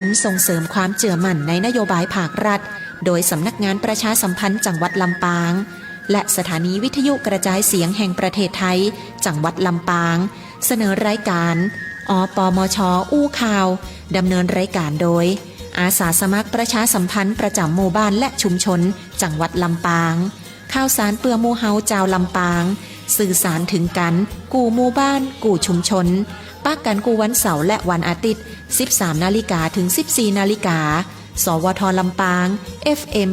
ส่งเสริมความเชื่อมั่นในนโยบายภาครัฐโดยสำนักงานประชาสัมพันธ์จังหวัดลำปางและสถานีวิทยุกระจายเสียงแห่งประเทศไทยจังหวัดลำปางเสนอรายการอปมช.อู้ข่าวดำเนินรายการโดยอาสาสมัครประชาสัมพันธ์ประจำหมู่บ้านและชุมชนจังหวัดลำปางข่าวสารเปื่อหมู่เฮาเจ้าลำปางสื่อสารถึงกันกู่หมู่บ้านกู่ชุมชนปักกันกูวันเสาร์และวันอาทิตย์ 13 นาฬิกาถึง 14 นาฬิกาสวทลำปาง FM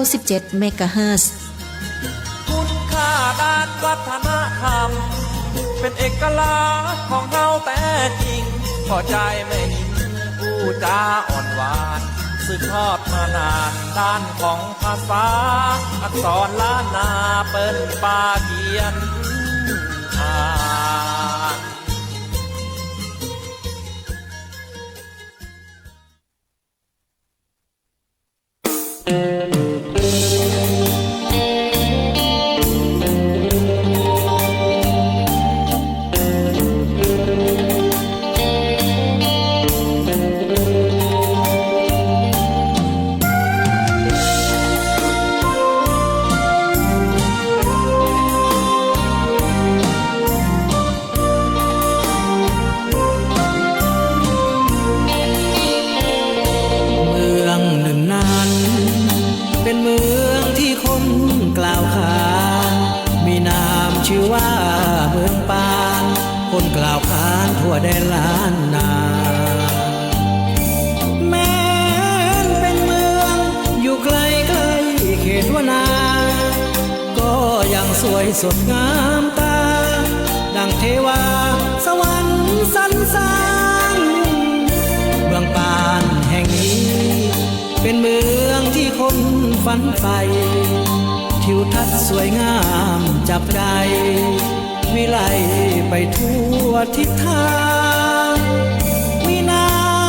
97 เมกะเฮิรตซ์ คุณค่าด้านวัฒนธรรมเป็นเอกลักษณ์ของเราแต่จริงพอใจไม่หินผู้จาอ่อนหวานสืบทอดมานานด้านของภาษาอักษรล้านนาเปิ้นปาเขียนอ่านชื่อว่าเมืองปานคนกล่าวขานทั่วแดนล้านนาแม้นเป็นเมืองอยู่ไกลไกลเขตวนาก็ยังสวยสดงามตาดังเทวาสวรรค์สรรสร้างเมืองปานแห่งนี้เป็นเมืองที่คนฝันใฝ่ทิวทัศน์สวยงามจับใจวิไลไปทั่วทิศทางมีน้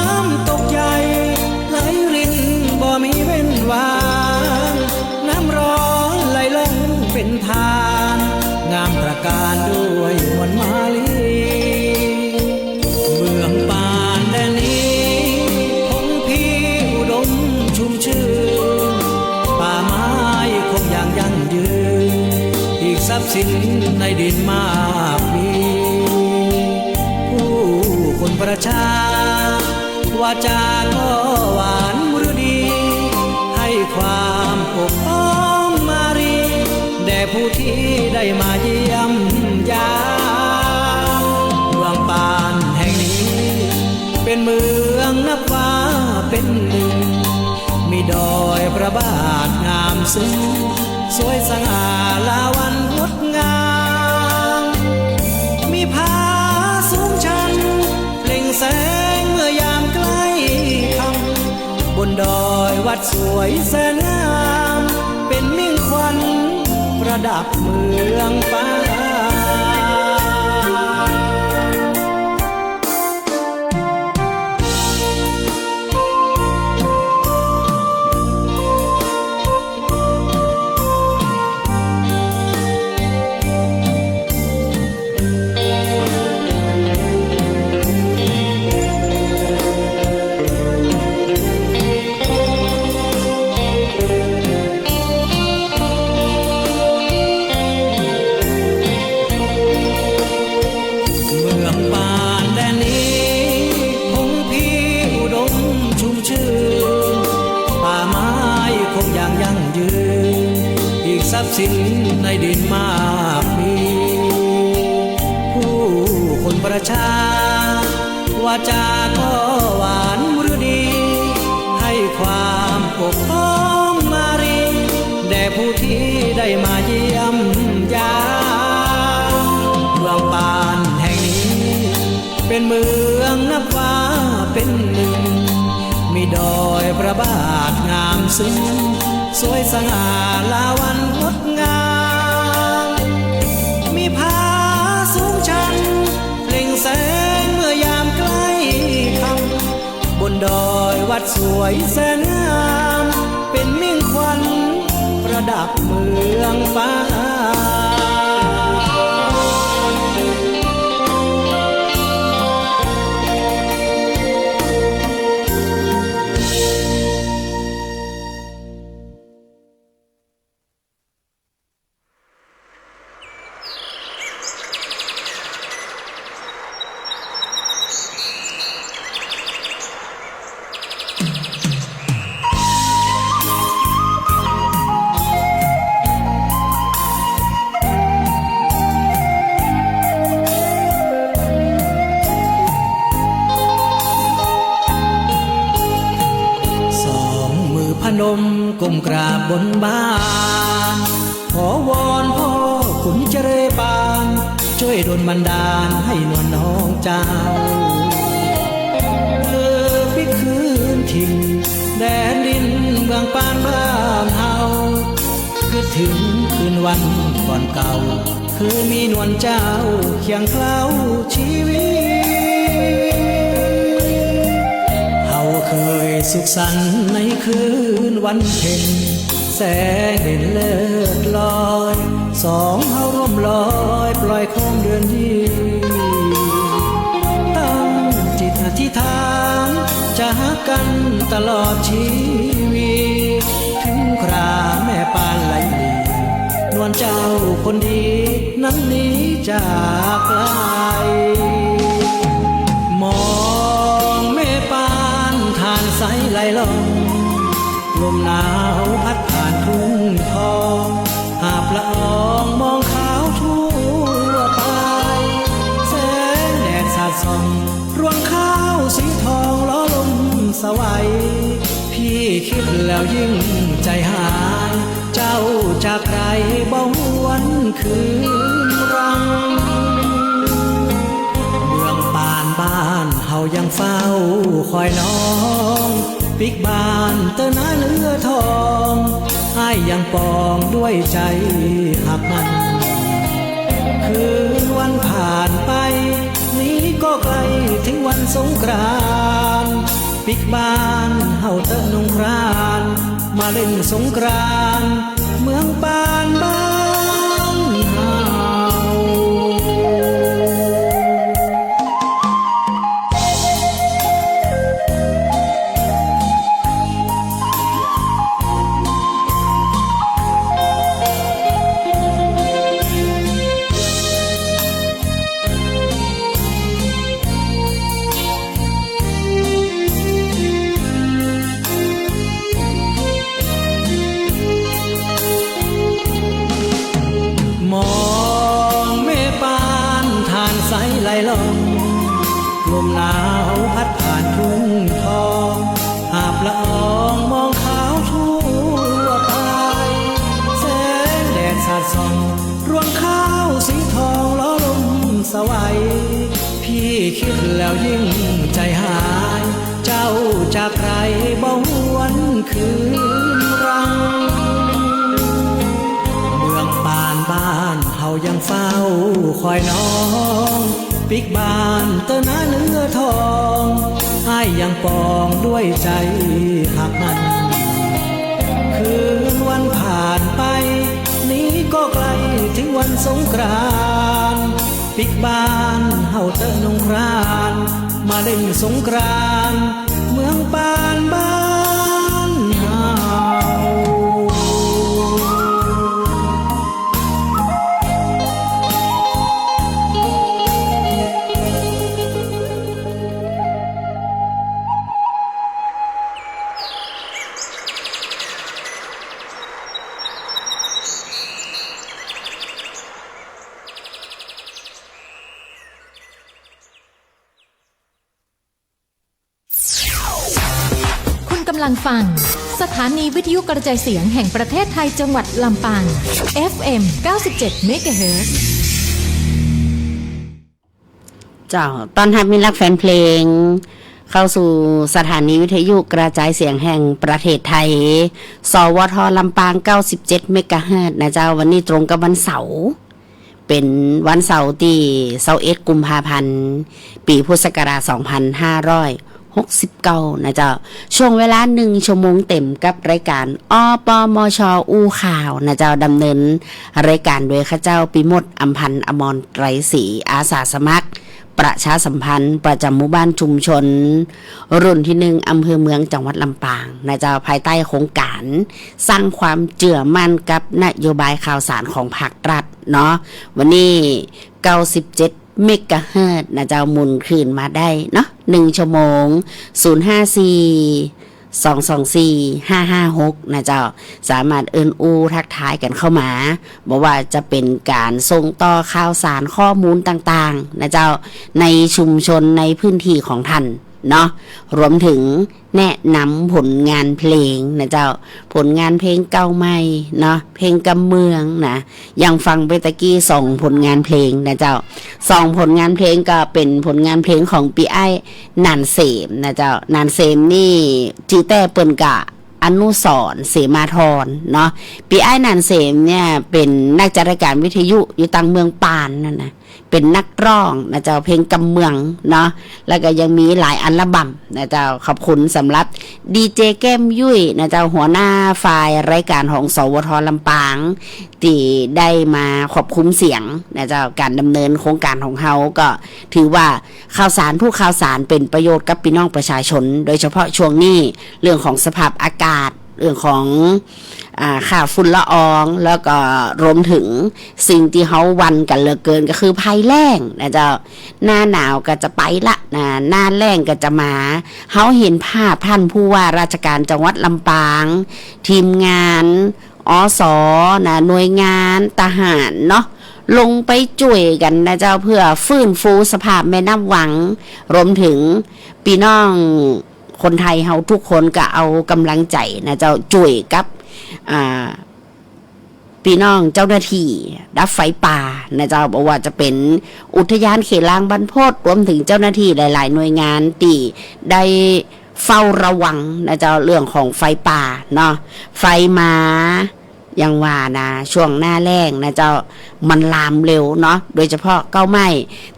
ำตกใหญ่ไหลรินบ่มีเว้นวางน้ำร้อนไหลลงเป็นทานงามตระการด้วยมวลมาลีเมืองปานแดนนี้พงพีอุดมชุ่มชื่นป่าไม้คงอย่างยั่งยืนอีกทรัพย์สินในดินมากมีผู้คนประชาวาจาก็หวานมฤดีให้ความอบอ้อมมารีแด่ผู้ที่ได้มาเยี่ยมยามเมืองปานแห่งนี้เป็นเมืองนับว่าเป็นหนึ่งมีดอยพระบาทงามซึ้งสวยสง่าลาวันงดงามมีผาสูงชันเปล่งแสงเมื่อยามใกล้ค่ำบนดอยวัดสวยแสนงามเป็นมิ่งขวัญประดับเมืองปานทรัพย์สินในดินมากมีผู้คนประชาวาจาก็หวานมฤดีให้ความอบอ้อมมารีแด่ผู้ที่ได้มาเยี่ยมยามเมืองปานแห่งนี้เป็นเมืองนับว่าเป็นหนึ่งมีดอยพระบาทงามซึ้งสวยสง่าลาวันงดงามมีผาสูงชันเปล่งแสงเมื่อยามใกล้ค่ำบนดอยวัดสวยแสนงามเป็นมิ่งขวัญประดับเมืองปาน นมก้มกราบบนบานขอวอนพ่อขุนเจรปานช่วยดลบันดาลให้นวลน้องเจ้าพิกคืนถิ่นแดนดินเมืองปานบ้านเฮาคิดถึงคืนวันก่อนเก่าคือมีนวลเจ้าเคียงเคล้าชีวิตเฮาเคยสุขสันต์ในคืนวันเพ็ญแสงเด่นเลิศลอยสองเฮาร่วมลอยปล่อยโคมเดือนดีตั้งจิตอธิษฐานจะหากันตลอดชีวิตถึงคราแม่ปานไหลลีนวลเจ้าคนดีนั้นหนีจากไกลมองแม่ปานทานใสไหลลงลมหนาวพัดผ่านทุ่งทองหาบละอองมองขาวทั่วไปแสงแดดสาดส่องรวงข้าวสีทองล้อลมสวัยพี่คิดแล้วยิ่งใจหายเจ้าจากใครบ่หวนคืนรังเมืองป่านบ้านเฮายังเฝ้าคอยน้องปิกบานเตอหน้าเลือทองให้ยังปองด้วยใจหักมันคืนวันผ่านไปนี้ก็ไกลถึงวันสงกรานต์ปิกบานเฮาเตอนงครานมาเล่นสงกรานต์เมืองปานบ้านเฮาไหลลมลมหนาวพัดผ่านทุ่งทองหาบละอองมองขาวทั่วไปแสงแดดสาดส่องรวงข้าวสีทองล้อลมสวัยพี่คิดแล้วยิ่งใจหายเจ้าจากใครบ่หวนคืนรังเมืองป่านบ้านเฮายังเฝ้าคอยน้องปิกบานเตอหน้าเลือทองให้ยังปองด้วยใจหักมันคืนวันผ่านไปนี้ก็ไกลถึงวันสงกรานต์ปิกบานเฮาเตอนงครานมาเล่นสงกรานต์เมืองปานบ้านเฮา กำลังฟังสถานีวิทยุกระจายเสียงแห่งประเทศไทยจังหวัดลำปาง FM 97 เมกะเฮิรตซ์เจ้าตอนรับมิตรรักแฟนเพลงเข้าสู่สถานีวิทยุกระจายเสียงแห่งประเทศไทยสวทลำปาง97เมกะเฮิรตซ์นะเจ้าวันนี้ตรงกับวันเสาร์เป็นวันเสาร์ที่21กุมภาพันธ์ปีพุทธศักราช2569นะเจ้าช่วงเวลา1ชั่วโมงเต็มกับรายการอปมชอูข่าวนะเจ้าดำเนินรายการโดยข้าเจ้าปิมดอำพันธ์อมรไตรศรีอาสาสมัครประชาสัมพันธ์ประจำหมู่บ้านชุมชนรุ่นที่1อำเภอเมืองจังหวัดลำปางนะเจ้าภายใต้โครงการสร้างความเชื่อมั่นกับนโยบายข่าวสารของภาครัฐเนาะวันนี้97เมกะเฮิรตซ์นะเจ้าหมุนคืนมาได้เนาะ1ชั่วโมง054-224-556นะเจ้าสามารถทักทายกันเข้ามาบอกว่าจะเป็นการส่งต่อข่าวสารข้อมูลต่างๆนะเจ้าในชุมชนในพื้นที่ของท่าน เนาะรวมถึงแนะนำผลงานเพลงนะเจ้าผลงานเพลงเก่าใหม่เนาะเพลงกำเมืองนะยังฟังไปตะกี้2ผลงานเพลงนะเจ้า2ผลงานเพลงก็เป็นผลงานเพลงของปีไอ้นันเสมนะเจ้านันเสมนี่จีแต่เปิ้นกะอนุสรณ์เสมาธรเนาะปีไอ้นันเสมเนี่ยเป็นนักจัดรายการวิทยุอยู่ตังเมืองปานนั่นนะเป็นนักร้องนะเจ้าเพลงกำเมืองเนาะแล้วก็ยังมีหลายอัลบั้มนะเจ้าขอบคุณสำหรับดีเจแก้มยุ้ยนะเจ้าหัวหน้าฝ่ายรายการของสวทลำปางที่ได้มาขอบคุ้มเสียงนะเจ้าการดำเนินโครงการของเขาก็ถือว่าข่าวสารผู้ข่าวสารเป็นประโยชน์กับพี่น้องประชาชนโดยเฉพาะช่วงนี้เรื่องของสภาพอากาศเรื่องของค่าฝุ่นละอองแล้วก็รวมถึงสิ่งที่เขาวันกันเหลือเกินก็คือภัยแล้งนะเจ้าหน้าหนาวก็จะไปละนะหน้าแล้งก็จะมาเขาเห็นภาพท่านผู้ว่าราชการจังหวัดลำปางทีมงานอสนะหน่วยงานทหารเนาะลงไปช่วยกันนะเจ้าเพื่อฟื้นฟูสภาพแม่น้ำวังรวมถึงพี่น้องคนไทยเฮาทุกคนก็เอากำลังใจนะเจ้าช่วยกับพี่น้องเจ้าหน้าที่ดับไฟป่านะเจ้าบอกว่าจะเป็นอุทยานเขตลางบรรพตรวมถึงเจ้าหน้าที่หลายๆหน่วยงานที่ได้เฝ้าระวังนะเจ้าเรื่องของไฟป่าเนาะไฟมายังว่านะช่วงหน้าแล้งนะเจ้ามันลามเร็วเนาะโดยเฉพาะเก้าไม้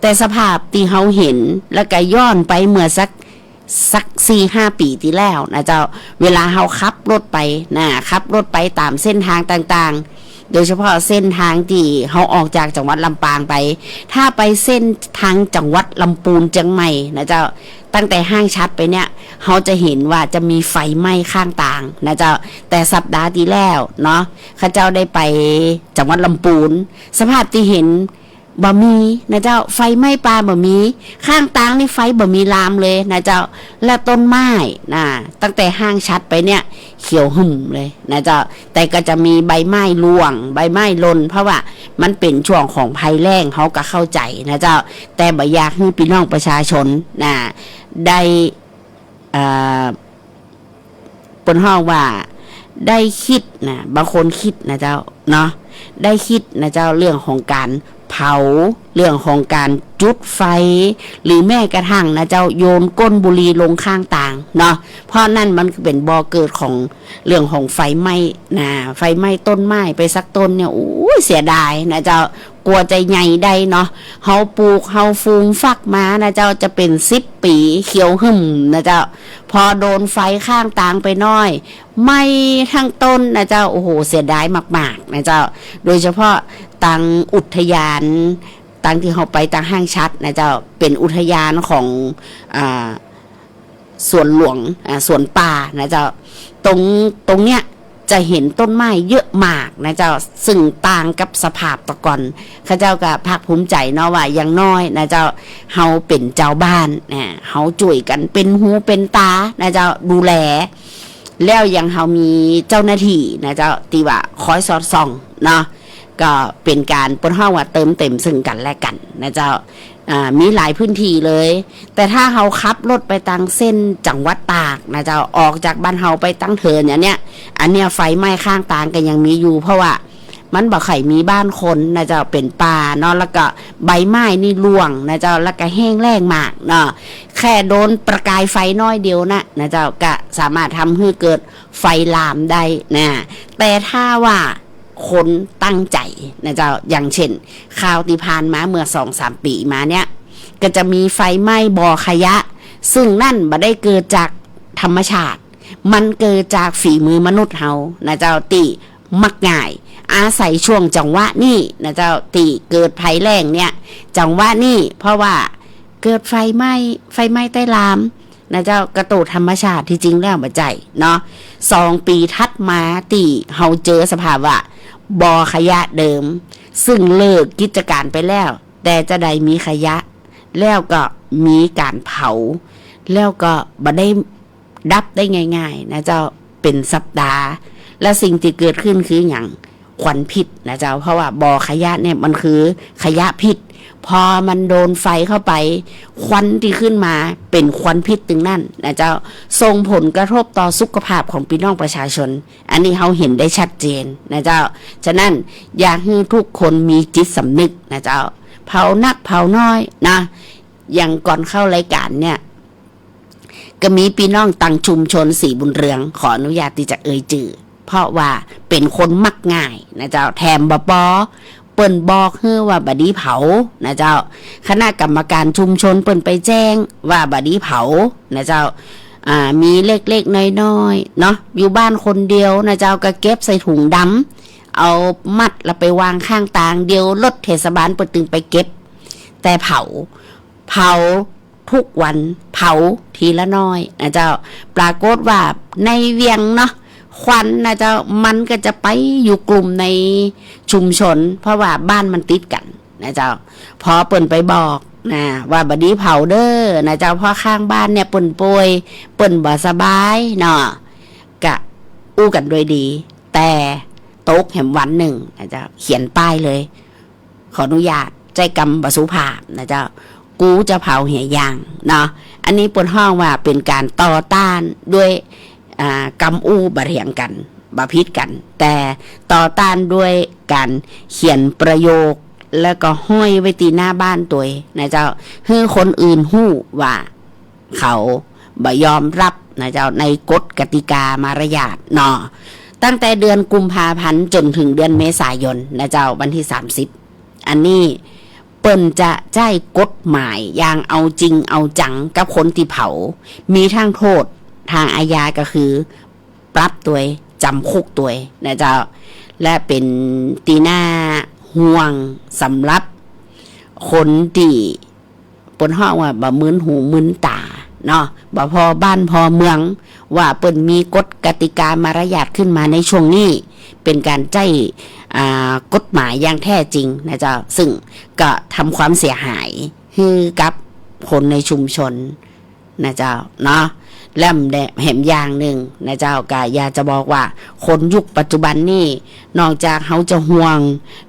แต่สภาพที่เฮาเห็นแล้วก็ย้อนไปเมื่อสัก 4-5 ปีที่แล้วนะเจ้าเวลาเฮาขับรถไปนะขับรถไปตามเส้นทางต่างๆโดยเฉพาะเส้นทางที่เฮาออกจากจังหวัดลำปางไปถ้าไปเส้นทางจังหวัดลำพูนเชียงใหม่นะเจ้าตั้งแต่ห้างชัดไปเนี่ยเฮาจะเห็นว่าจะมีไฟไหม้ข้างต่างนะเจ้าแต่สัปดาห์ที่แล้วเนาะข้าเจ้าได้ไปจังหวัดลำพูนสภาพที่เห็นบ่มีนะเจ้าไฟไหม้ป่าบ่มีข้างต่างนี่ไฟบ่มีลามเลยนะเจ้าและต้นไม้นะตั้งแต่ห้างชัดไปเนี่ยเขียวหึ่มเลยนะเจ้าแต่ก็จะมีใบไม้ร่วงใบไม้หล่นเพราะว่ามันเป็นช่วงของภัยแล้งเขาก็เข้าใจนะเจ้าแต่บ่อยากให้พี่น้องประชาชนนะได้ปนห้องว่าได้คิดนะบางคนคิดนะเจ้าเนาะได้คิดนะเจ้าเรื่องของการเผาเรื่องของการจุดไฟหรือแม้กระทั่งนะเจ้าโยนก้นบุหรี่ลงข้างต่างเนาะเพราะนั่นมันเป็นบ่อเกิดของเรื่องของไฟไหม้นะไฟไหม้ต้นไม้ไปสักต้นเนี่ยโอ้ยเสียดายนะเจ้ากลัวใจใหญ่ได้เนาะเฮาปลูกเฮาฟูมฟักมานะเจ้าจะเป็น10 ปีเขียวหึ่มนะเจ้าพอโดนไฟข้างต่างไปน้อยไหม้ทั้งต้นนะเจ้าโอ้โหเสียดายมากๆนะเจ้าโดยเฉพาะตังอุทยานตังที่เขาไปตังห้างชัดนะเจ้าเป็นอุทยานของสวนหลวงสวนป่านะเจ้าตรงเนี้ยจะเห็นต้นไม้เยอะมากนะเจ้าซึ่งต่างกับสภาพตะก่อนข้าเจ้าก็ภาคภูมิใจเนาะว่าอย่างน้อยนะเจ้าเฮาเป็นเจ้าบ้านนะเฮาช่วยกันเป็นหูเป็นตานะเจ้าดูแลแล้วยังเฮามีเจ้าหน้าที่นะเจ้าที่ว่าคอยสอดส่องเนาะก็เป็นการปนห้องว่าเติมเต็มซึ่งกันและกันนะเจ้ามีหลายพื้นที่เลยแต่ถ้าเฮาขับรถไปทางเส้นจังหวัดตากนะเจ้าออกจากบ้านเฮาไปตั้งเถินอย่างเนี้ยอันเนี้ยไฟไหม้ข้างต่างก็ยังมีอยู่เพราะว่ามันบ่ไข่มีบ้านคนนะเจ้าเป็นป่าเนาะแล้วก็ใบไม้นี่ร่วงนะเจ้าแล้วก็แห้งแล้งมากเนาะแค่โดนประกายไฟน้อยเดียวนะเจ้าก็สามารถทำให้เกิดไฟลามได้นะแต่ถ้าว่าคนตั้งใจนะเจ้าอย่างเช่นข่าวที่ผ่านมาเมื่อ 2-3 ปีมาเนี้ยก็จะมีไฟไหม้บ่อขยะซึ่งนั่นบ่ได้เกิดจากธรรมชาติมันเกิดจากฝีมือมนุษย์เฮานะเจ้าติมักง่ายอาศัยช่วงจังหวะนี่นะเจ้าติเกิดภัยแล้งเนี่ยจังหวะนี่เพราะว่าเกิดไฟไหม้ใต้ลามนะเจ้ากระตูธรรมชาติที่จริงแล้วบ่ใจเนาะ2 ปีทัดมาติเฮาเจอสภาพว่าบ่อขยะเดิมซึ่งเลิกกิจการไปแล้วแต่จะได้มีขยะแล้วก็มีการเผาแล้วก็บ่ได้ดับได้ง่ายๆนะเจ้าเป็นสัปดาห์และสิ่งที่เกิดขึ้นคืออย่างควันพิษนะเจ้าเพราะว่าบ่อขยะเนี่ยมันคือขยะพิษ พอมันโดนไฟเข้าไปควันที่ขึ้นมาเป็นควันพิษตึงนั่นนะเจ้าส่งผลกระทบต่อสุขภาพของพี่น้องประชาชนอันนี้เราเห็นได้ชัดเจนนะเจ้าฉะนั้นอยากให้ทุกคนมีจิตสำนึกนะเจ้าเผานักเผาน้อยนะอย่างก่อนเข้ารายการเนี่ยก็มีพี่น้องตั้งชุมชนสีบุญเรืองขออนุญาตที่จะเอ่ยชื่อเพราะว่าเป็นคนมักง่ายนะเจ้าแถมบ่ปอเปิ้นบอกเฮ้อว่าบัดนี้เผานะเจ้าคณะกรรมการชุมชนเปิ้นไปแจ้งว่าบัดนี้เผานะเจ้ามีเล็กๆน้อยๆเนาะอยู่บ้านคนเดียวนะเจ้าก็เก็บใส่ถุงดำเอามัดแล้วไปวางข้างทางเดียวรถเทศบาลเปิ้นตึงไปเก็บแต่เผาทุกวันเผาทีละน้อยนะเจ้าปรากฏว่าในเวียงเนาะควันนะเจ้ามันก็จะไปอยู่กลุ่มในชุมชนเพราะว่าบ้านมันติดกันนะเจ้าพอเปิ่นไปบอกนะว่าบัดนี้เผาเด้อนะเจ้าพ่อข้างบ้านเนี่ยเปิ่นป่วยเปิ่นบ่สบายเนาะกะอู้กันโดยดีแต่ตกแห่งวันหนึ่งนะเจ้าเขียนป้ายเลยขออนุญาตใจกรรมบ่สุภาพนะเจ้ากูจะเผาเหี่ยยางเนาะอันนี้เปิ่นห้องว่าเป็นการต่อต้านด้วยกำอู้บะเถียงกันบะพิษกันแต่ต่อต้านด้วยการเขียนประโยคแล้วก็ห้อยไว้ตีหน้าบ้านตัวนะเจ้าให้คนอื่นหู้ว่าเขาบ่ยอมรับนะเจ้าในกฎกติกามารยาทเนาะตั้งแต่เดือนกุมภาพันธ์จนถึงเดือนเมษายนนะเจ้าวันที่30อันนี้เปิ้นจะใช้กฎหมายอย่างเอาจริงเอาจังกับคนที่เผามีทั้งโทษทางอาญาก็คือปรับตัวจำคุกตัวนะเจ้าและเป็นตีหน้าห่วงสำหรับคนที่ปนห้องว่าบ่มึนหูมึนตาเนาะบ่พอบ้านพอเมืองว่าเปิ้นมีกฎกติกามารยาทขึ้นมาในช่วงนี้เป็นการใช้กฎหมายอย่างแท้จริงนะเจ้าซึ่งก็ทำความเสียหายให้กับคนในชุมชนนะเจ้าเนาะแล่มแดแหมอย่างหนึ่งนะเจ้ากะอยากจะบอกว่าคนยุคปัจจุบันนี่นอกจากเขาจะห่วง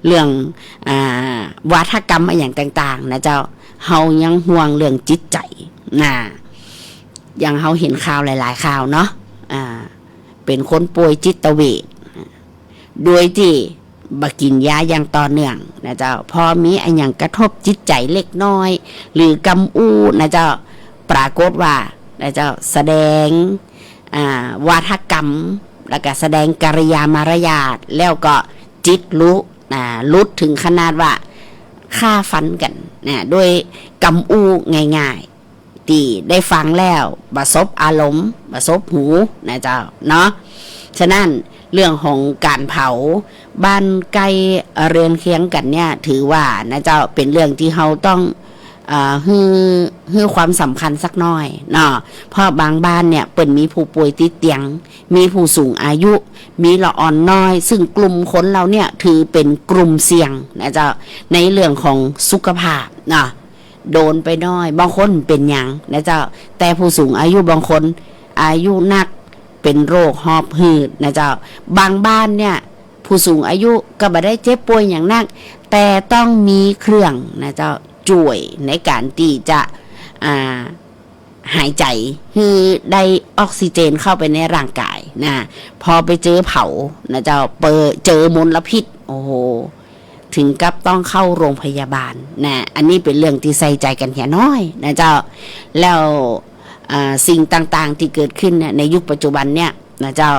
เรื่องวาทกรรมอะไรอย่างต่างๆนะเจ้าเขายังห่วงเรื่องจิตใจนะอย่างเขาเห็นข่าวหลายๆข่าวเนาะเป็นคนป่วยจิตเวชโดยที่บกินยาอย่างต่อเนื่องนะเจ้าพอมีอะไรอย่างกระทบจิตใจเล็กน้อยหรือกำอู้นะเจ้าปรากฏว่านะเจ้าแสดงวาทกรรมแล้วก็แสดงกิริยามารยาทแล้วก็จิตลุดถึงขนาดว่าฆ่าฟันกันนะด้วยกำอู้ง่ายๆที่ได้ฟังแล้วประสบอารมณ์ประสบหูนะเจ้าเนาะฉะนั้นเรื่องของการเผาบ้านใกล้เรือนเคียงกันเนี่ยถือว่านะเจ้าเป็นเรื่องที่เราต้องให้ความสำคัญสักน้อยเนาะเพราะบางบ้านเนี่ยเปิ่นมีผู้ป่วยติดเตียงมีผู้สูงอายุมีละอ่อนน้อยซึ่งกลุ่มคนเราเนี่ยถือเป็นกลุ่มเสี่ยงนะเจ้าในเรื่องของสุขภาพเนาะโดนไปน้อยบางคนเป็นหยังนะเจ้าแต่ผู้สูงอายุบางคนอายุนักเป็นโรคหอบหืดนะเจ้าบางบ้านเนี่ยผู้สูงอายุก็บ่ได้เจ็บป่วยอย่างนักแต่ต้องมีเครื่องนะเจ้าช่วยในการที่จะหายใจคือได้ออกซิเจนเข้าไปในร่างกายนะพอไปเจอเผานะเจ้าเจอมลพิษโอ้โหถึงกับต้องเข้าโรงพยาบาลนะอันนี้เป็นเรื่องที่ใส่ใจกันแค่น้อยนะเจ้าแล้วสิ่งต่างๆที่เกิดขึ้นในยุคปัจจุบันเนี่ยนะเจ้า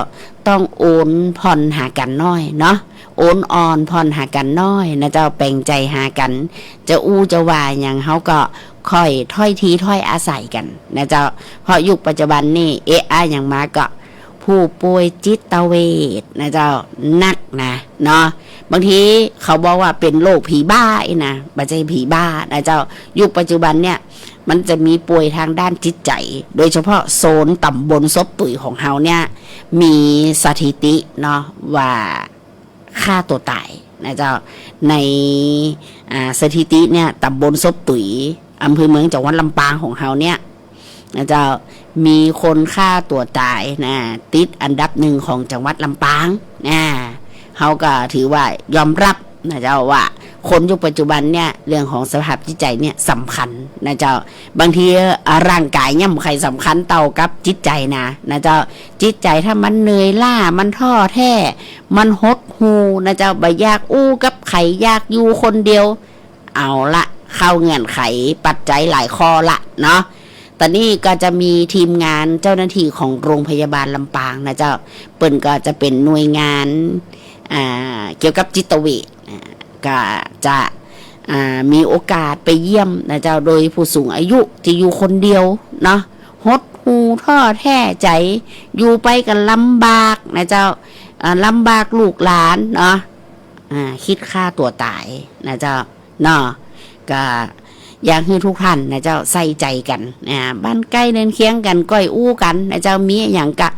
ต้องโอนผ่อนหากันน้อยเนาะโอนอ่อนผ่อนหากันน้อยนะเจ้าแปลงใจหากันจะอู้จะว่าอย่างเขาก็ค่อยถ้อยทีถ้อยอาศัยกันนะเจ้าเพราะยุคปัจจุบันนี่อย่างมาก็ผู้ป่วยจิตเวชนะเจ้านักนะเนาะบางทีเขาบอกว่าเป็นโรคผีบ้านะไม่ใช่ผีบ้านะเจ้ายุคปัจจุบันเนี่ยมันจะมีป่วยทางด้านจิตใจโดยเฉพาะโซนตำบลซบตุ๋ยของเฮาเนี่ยมีสถิติเนาะว่าฆ่าตัวตายนะเจ้าในสถิติเนี่ยตำบลซบตุ๋ยอำเภอเมืองจังหวัดลำปางของเฮาเนี่ยนะเจ้ามีคนฆ่าตัวตายนะติดอันดับหนึ่งของจังหวัดลำปางนะเฮาก็ถือว่ายอมรับนะเจ้าว่า คนยุคปัจจุบันเนี่ยเรื่องของสภาพจิตใจเนี่ยสำคัญนะเจ้าบางทีร่างกายเนี่ยใครสำคัญเต่ากับจิตใจนะเจ้าจิตใจถ้ามันเหนื่อยล้ามันท้อแท้มันหดหูนะเจ้าบ่อยากอู้กับใครอยากอยู่คนเดียวเอาละเข้าเงื่อนไขปัจจัยหลายข้อละเนาะตอนนี้ก็จะมีทีมงานเจ้าหน้าที่ของโรงพยาบาลลำปางนะเจ้าเปิ่นก็จะเป็นหน่วยงานเกี่ยวกับจิตเวชก็จะมีโอกาสไปเยี่ยมนะเจ้าโดยผู้สูงอายุที่อยู่คนเดียวเนาะหดหูท้อแท้ใจอยู่ไปกันลำบากนะเจ้าลำบากลูกหลานเนาะคิดฆ่าตัวตายนะเจ้าเนาะก็อยากให้ทุกท่านนะเจ้าใส่ใจกันบ้านใกล้เดินเคียงกันก้อยอู้กันนะเจ้ามีอย่างกะ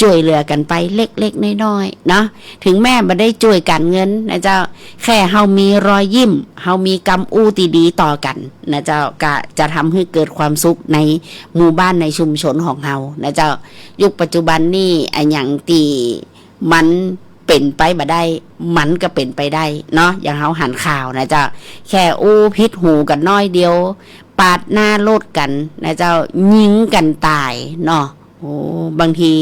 ช่วยเหลือกันไปเล็กๆน้อยๆเนาะถึงแม่ไม่ได้ช่วยกันเงินนะเจ้าแค่เฮามีรอยยิ้มเฮามีกำอู้ตีดีต่อกันนะเจ้าก็จะทำให้เกิดความสุขในหมู่บ้านในชุมชนของเฮานะเจ้ายุคปัจจุบันนี่อย่างตีมันเป็นไปบ่ได้มันก็เป็นไปได้เนาะอย่างเฮาหันข่าวนะเจ้าแค่อู้พิษหูกันน้อยเดียวปาดหน้าโลดกันนะเจ้ายิงกันตายเนาะโอ้บางที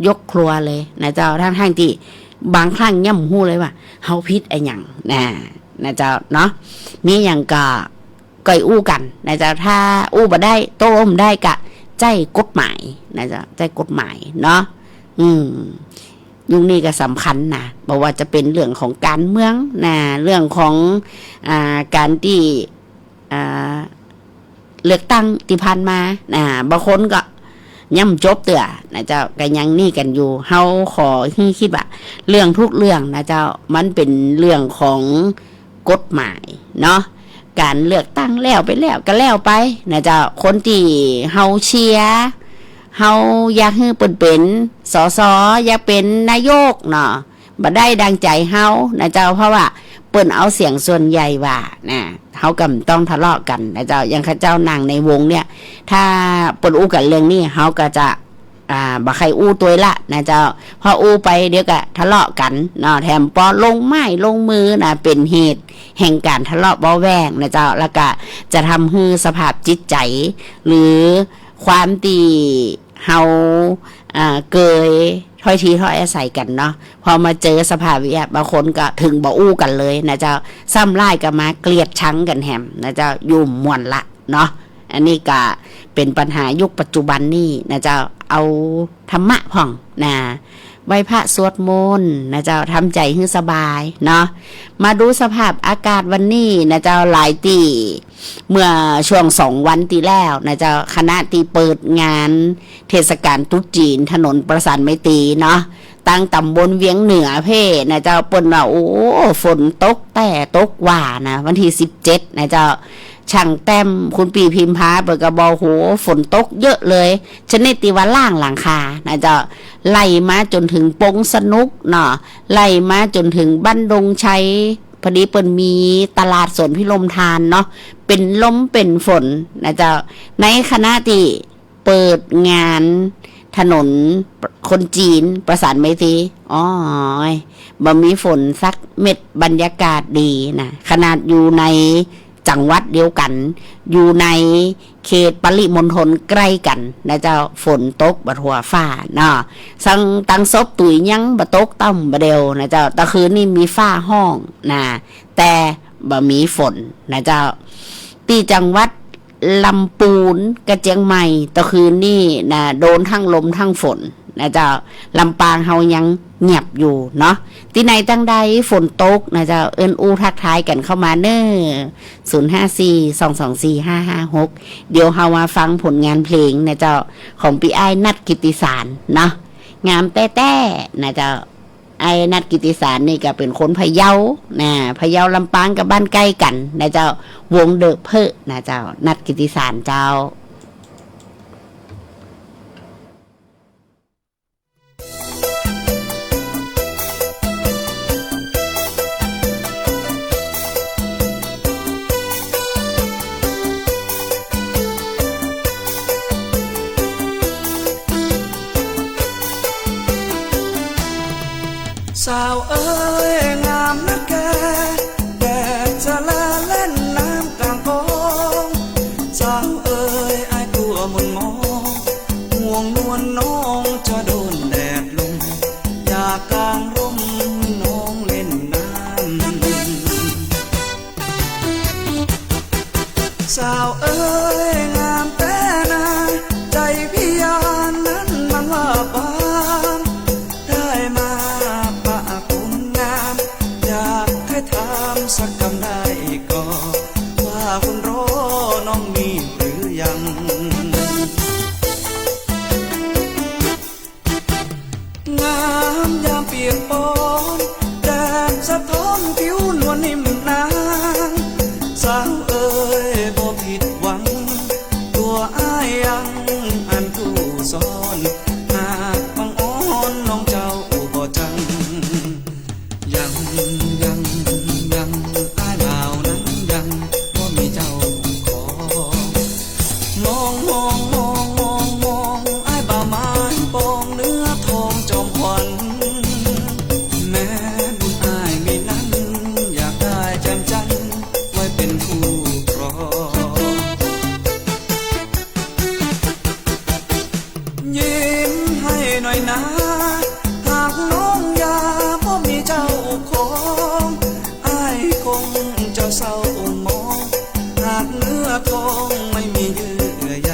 ยกครัวเลยนะเจ้าทั้งที่บางครั้งย่ำหู้เลยว่าเฮาพิษไอ้หยังนะเจ้าเนาะมีอย่างก็ก่อยอู้กันนะเจ้าถ้าอู้บ่ได้โต้มได้กะใจกฎหมายนะเจ้าใจกฎหมายเนาะยุคนี้ก็สำคัญนะบอกว่าจะเป็นเรื่องของการเมืองนะเรื่องของการที่เลือกตั้งที่ผ่านมานะบางคนก็ย่ำจบเตือนะเจ้าก็ยังนี่กันอยู่เฮาขอคิดว่าเรื่องทุกเรื่องนะเจ้ามันเป็นเรื่องของกฎหมายเนาะการเลือกตั้งแล้วไปแล้วก็แล้วไปนะเจ้าคนที่เฮาเชียร์เฮาอยากให้เปิ่นเป็นสสอยากเป็นนายกเนาะบ่ได้ดังใจเฮานะเจ้าเพราะว่าเปิ่นเอาเสียงส่วนใหญ่ว่านะเฮาก็ต้องทะเลาะกันนะเจ้าอย่างข้าเจ้านั่งในวงเนี่ยถ้าเปิ่นอู้กันเรื่องนี้เฮาก็จะบ่ใครอู้ตัวละนะเจ้าพออู้ไปเดี๋ยวก็ทะเลาะกันเนาะแถมปอลงไม้ลงมือนะเป็นเหตุแห่งการทะเลาะเบาแวงนะเจ้าแล้วก็จะทำให้สภาพจิตใจหรือความที่เฮาเกยถ้อยทีถ้อยอาศัยกันเนาะพอมาเจอสภาพวิบางคนก็ถึงบ่อู้กันเลยนะเจ้าซ้ำไล่กันมาเกลียดชังกันแหมนะเจ้ายุ่มม่วนละเนาะอันนี้ก็เป็นปัญหายุคปัจจุบันนี่นะเจ้าเอาธรรมะพ่องนะไหว้พระสวดมนต์นะเจ้าทำใจให้สบายเนาะมาดูสภาพอากาศวันนี้นะเจ้าหลายตีเมื่อช่วง2 วันที่แล้วนะเจ้าคณะที่เปิดงานเทศกาลตรุษจีนถนนประสานไมตรีเนาะตั้งตำบลเวียงเหนือเพ่นะเจ้าเปิ้นว่าโอ้ฝนตกแต่ตกว่านะวันที่17นะเจ้าช่างแต้มคุณปีพิมพาเปิดกระบอกโหฝนตกเยอะเลยชนิดที่ว่าล่างหลังคานะเจ้าไล่มาจนถึงปงสนุกเนาะไล่มาจนถึงบ้านดงชัยพอดีเปิ้นมีตลาดสวนพิลมทานเนาะเป็นลมเป็นฝนนะเจ้าในคณะที่เปิดงานถนนคนจีนประสานไมตรีบ่มีฝนสักเม็ดบรรยากาศดีนะขนาดอยู่ในจังหวัดเดียวกันอยู่ในเขตปริมณฑลใกล้กันนะเจ้าฝนตกบัดหัวฟ้าเนาะสังตังซบตุยยังบ่ตกต่ำบ่เดียวนะเจ้าตะคืนนี่มีฟ้าห้องนะแต่บ่มีฝนนะเจ้าที่จังหวัดลำปูนกระเจียงใหม่ตะคืนนี่นะโดนทั้งลมทั้งฝนนะเจ้าลำปางเฮายังเงียบอยู่เนาะที่ไหนตั้งใดฝนตกนะเจ้าเอิ้นอู้ทักทายกันเข้ามาเน้อ054-224-556เดี๋ยวเฮามาฟังผลงานเพลงนะเจ้าของพี่อ้ายนัทกิตติสารเนาะงามแต้ๆนะเจ้าไอ้นัทกิตติสารนี่ก็เป็นคนพะเยานะพะเยาลำปางกับบ้านใกล้กันนะเจ้าวงเดอะเพ่อนะเจ้านัทกิตติสารเจ้า สาวเอ้ยงามนะแกแต่ใจ งามยามเปียกปอนแดดสะท้อนผิวนวลนิ่มนางสาวเอ๋ยบ่ผิดหวังตัวอ้ายยังอันผู้สอนหากบังอ่อนน้องเจ้าบ่จังยังอ้ายบ่าวนั้นยังบ่มีเจ้าของมองอ้ายบ่าวไม้ปองเนื้อทองจอมขวัญแม้บุญอ้ายมีนั้นอยากได้แจ่มจันทร์ไว้เป็นคู่ครองยิ้มให้หน่อยนะหากน้องยาบ่มีเจ้าของอ้ายคงจะเศร้ามองหากเนื้อทองไม่มีเยื่อใย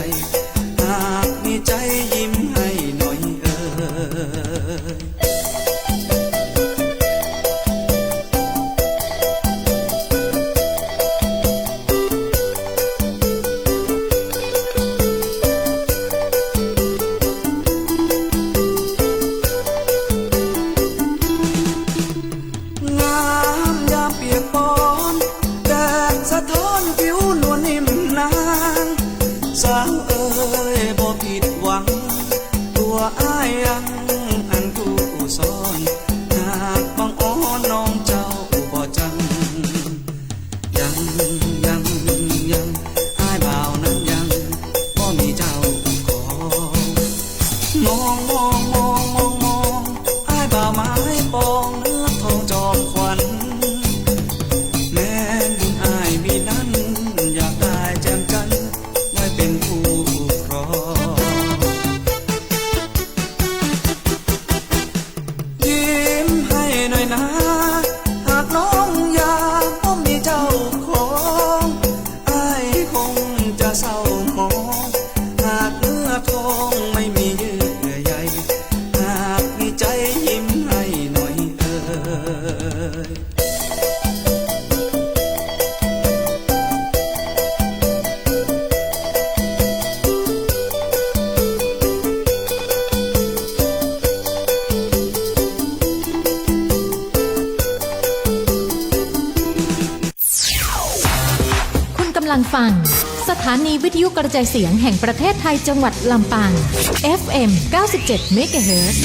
หากมีใจยิ้มให้หน่อยเอ่ยงามยามเปียกปอนแดดสะท้อนผิวนวลนิ่มนางสาวเอ๋ยบ่ผิดหวังตัวอ้ายยังอันผู้สอนหากบังอ่อนน้องเจ้าบ่จังยังอ้ายบ่าวนั้นยังบ่มีเจ้าของมองอ้ายบ่าวไม้ปองเนื้อทองจอมขวัญแม้บุญอ้ายมีนั้นอยากได้แจ่มจันทร์ไว้เป็นคู่ครองยิ้มให้หน่อยนะหากน้องอยากบ่มีเจ้าของอ้ายคงจะเศร้าหมองหากเนื้อทองไม่มีเยื่อใยหากมีใจยิ้มให้หน่อยเอ่ย คุณกำลังฟังสถานีวิทยุกระจายเสียงแห่งประเทศไทยจังหวัดลำปาง FM 97 เมกะเฮิรตซ์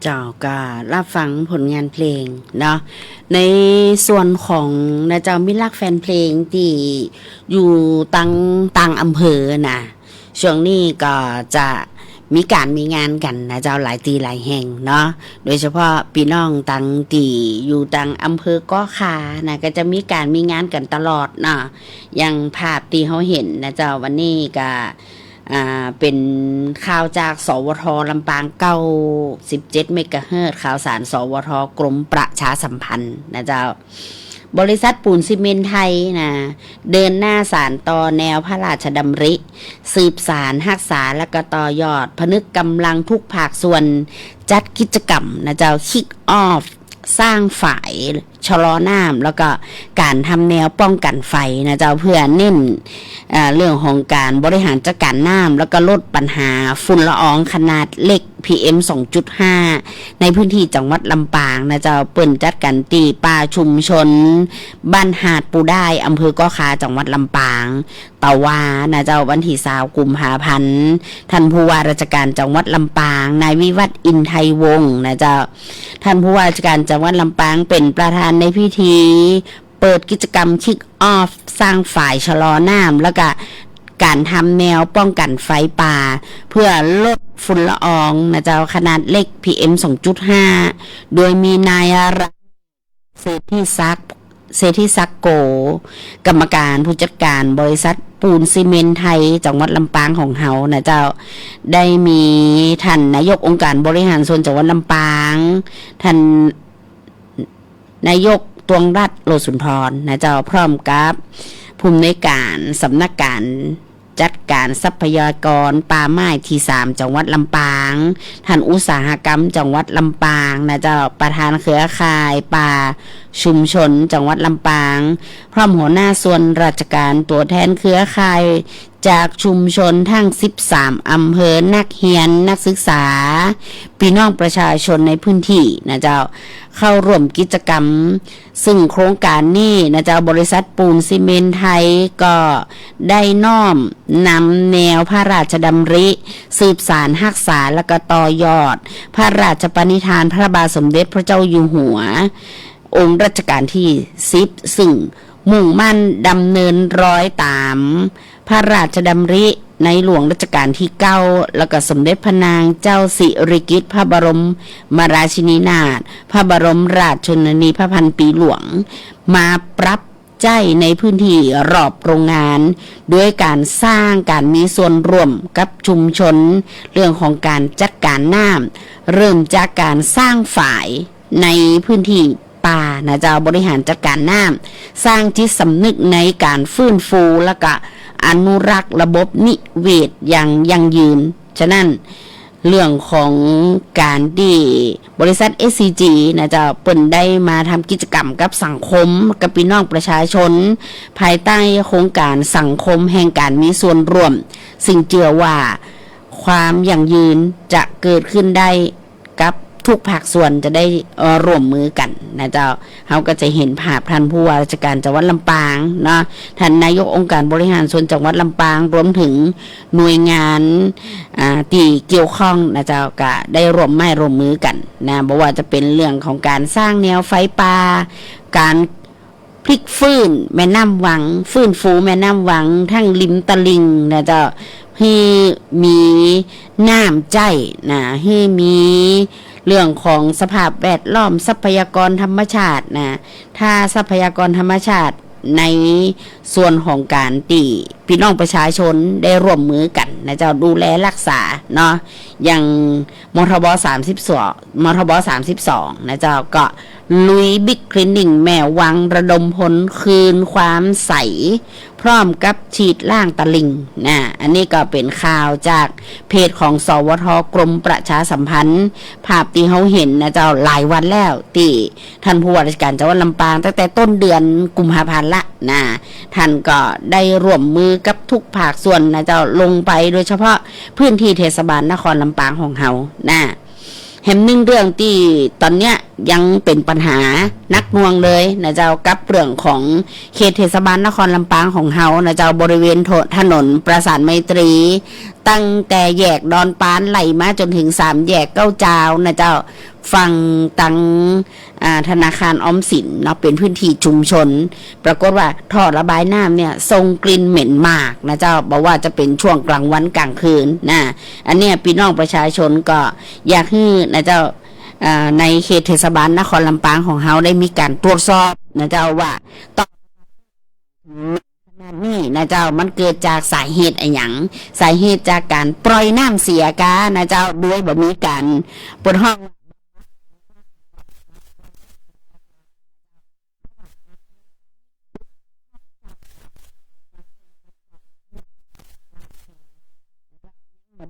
เจ้าก็รับฟังผลงานเพลงเนาะในส่วนของนะเจ้ามิลักแฟนเพลงที่อยู่ต่างอำเภอนะช่วงนี้ก็จะมีงานกันนะเจ้าหลายตีหลายแห่งเนาะโดยเฉพาะพี่น้องต่างตีอยู่ต่างอำเภอก้อคานะก็จะมีงานกันตลอดเนาะอย่างภาพที่เขาเห็นนะเจ้าวันนี้ก็เป็นข่าวจากสวทลำปาง97 เมกะเฮิรตซ์ข่าวสารสวทกรมประชาสัมพันธ์นะเจ้าบริษัทปูนซีเมนต์ไทยนะเดินหน้าสารต่อแนวพระราชดำริสืบสารรักษาและก็ต่อยอดผนึกกำลังทุกภาคส่วนจัดกิจกรรมนะเจ้าคิกออฟสร้างฝ่ายชะลอน้ำแล้วก็การทำแนวป้องกันไฟนะเจ้าเพื่อเน้นเรื่องของการบริหารจัดการน้ำแล้วก็ลดปัญหาฝุ่นละอองขนาดเล็ก PM 2.5 ในพื้นที่จังหวัดลำปางนะเจ้าเปิ่นจัดกันตีป่าชุมชนบ้านหาดปูได้อำเภอก้อคาจังหวัดลำปางตะวานะเจ้าวันที่20 กุมภาพันธ์ท่านผู้ว่าราชการจังหวัดลำปางนายวิวัฒน์อินไทยวงศ์นะเจ้าท่านผู้ว่าราชการจังหวัดลำปางเป็นประธานในพิธีเปิดกิจกรรมคิกออฟสร้างฝ่ายชะลอน้ำแล้วก็การทำแนวป้องกันไฟป่าเพื่อลดฝุ่นละอองนะเจ้าขนาดเล็ก PM 2.5 โดยมีนายเศรษฐิศักดิ์โกกรรมการผู้จัดการบริษัทปูนซีเมนต์ไทยจังหวัดลำปางของเฮานะเจ้าได้มีท่านนายกองค์การบริหารส่วนจังหวัดลำปางท่านนายกตวงรัตน์โลสุนทรนะเจ้าพร้อมกับผู้อำนวยการสำนักการจัดการทรัพยากรป่าไม้ที่3จังหวัดลำปางท่านอุตสาหกรรมจังหวัดลำปางนะเจ้าประธานเครือข่ายป่าชุมชนจังหวัดลำปางพร้อมหัวหน้าส่วนราชการตัวแทนเครือข่าย จากชุมชนทั้ง13อำเภอนักเรียนนักศึกษาพี่น้องประชาชนในพื้นที่นะเจ้าเข้าร่วมกิจกรรมซึ่งโครงการนี้นะเจ้าบริษัทปูนซีเมนต์ไทยก็ได้น้อมนำแนวพระราชดำริสืบสานรักษาและก็ต่อยอดพระราชปณิธานพระบาทสมเด็จพระเจ้าอยู่หัวองค์รัชกาลที่10ซึ่งมุ่งมั่นดำเนินรอยตามพระราชดำริในหลวงรัชกาลที่9แล้วก็สมเด็จพระนางเจ้าสิริกิติ์พระบรมราชินีนาถพระบรมราชชนนีพระพันปีหลวงมาปรับใจในพื้นที่รอบโรงงานด้วยการสร้างการมีส่วนร่วมกับชุมชนเรื่องของการจัดการน้ำเริ่มจากการสร้างฝ่ายในพื้นที่ป่านะเจ้าบริหารจัดการน้ำสร้างจิตสำนึกในการฟื้นฟูและก็อนุรักษ์ระบบนิเวศอย่างยั่งยืนฉะนั้นเรื่องของการที่บริษัท SCG นะเจ้าเปิ่นได้มาทำกิจกรรมกับสังคมกับพี่น้องประชาชนภายใต้โครงการสังคมแห่งการมีส่วนร่วมซึ่งเชื่อว่าความยั่งยืนจะเกิดขึ้นได้กับทุกภาคส่วนจะได้ร่วมมือกันนะเจ้าเขาก็จะเห็นภาพท่านผู้ว่าราชการจังหวัดลำปางเนาะท่านนายกองค์การบริหารส่วนจังหวัดลำปางรวมถึงหน่วยงานที่เกี่ยวข้องนะเจ้าก็ได้ร่วมมือกันนะบอกว่าจะเป็นเรื่องของการสร้างแนวไฟป่าการพลิกฟื้นแม่น้ำวังฟื้นฟูแม่น้ำวังทั้งริมตลิ่งนะเจ้าให้มีน้ำใจนะให้มีเรื่องของสภาพแวดล้อมทรัพยากรธรรมชาตินะถ้าทรัพยากรธรรมชาติในส่วนของการตีพี่น้องประชาชนได้ร่วมมือกันนะเจ้าดูแลรักษาเนาะอย่างมทบ32นะเจ้าก็ลุยบิ๊กคลีนนิ่งแม่วังระดมพลคืนความใสพร้อมกับฉีดล่างตะลิงนะอันนี้ก็เป็นข่าวจากเพจของสวทกรมประชาสัมพันธ์ภาพที่เขาเห็นนะเจ้าหลายวันแล้วที่ท่านผู้ว่าราชการจังหวัดลำปางตั้งแต่ต้นเดือนกุมภาพันธ์ละนะท่านก็ได้ร่วมมือกับทุกภาคส่วนนะเจ้าลงไปโดยเฉพาะพื้นที่เทศบาลนครลำปางของเฮานะแห่งหนึ่งเรื่องที่ตอนเนี้ยยังเป็นปัญหานักหน่วงเลยนะเจ้ากับเรื่องของเขตเทศบาลนครลำปางของเฮานะเจ้าบริเวณถนนประสานไมตรีตั้งแต่แยกดอนปานไหลมาจนถึง3แยกเก้าจาวนะเจ้าฝั่งตังธนาคารออมสินเนาะเป็นพื้นที่ชุมชนปรากฏว่าท่อระบายน้ำเนี่ยส่งกลิ่นเหม็นมากนะเจ้าบอกว่าจะเป็นช่วงกลางวันกลางคืนนะอันเนี้ยพี่น้องประชาชนก็อยากให้นะเจ้าในเขตเทศบาลนครลำปางของเฮาได้มีการตรวจสอบนะเจ้าว่าต่อนี่นะเจ้ามันเกิดจากสาเหตุอะไรอย่างสาเหตุจากการปล่อยน้ำเสียกานะเจ้าด้วยแบบมีการเปิดห้อง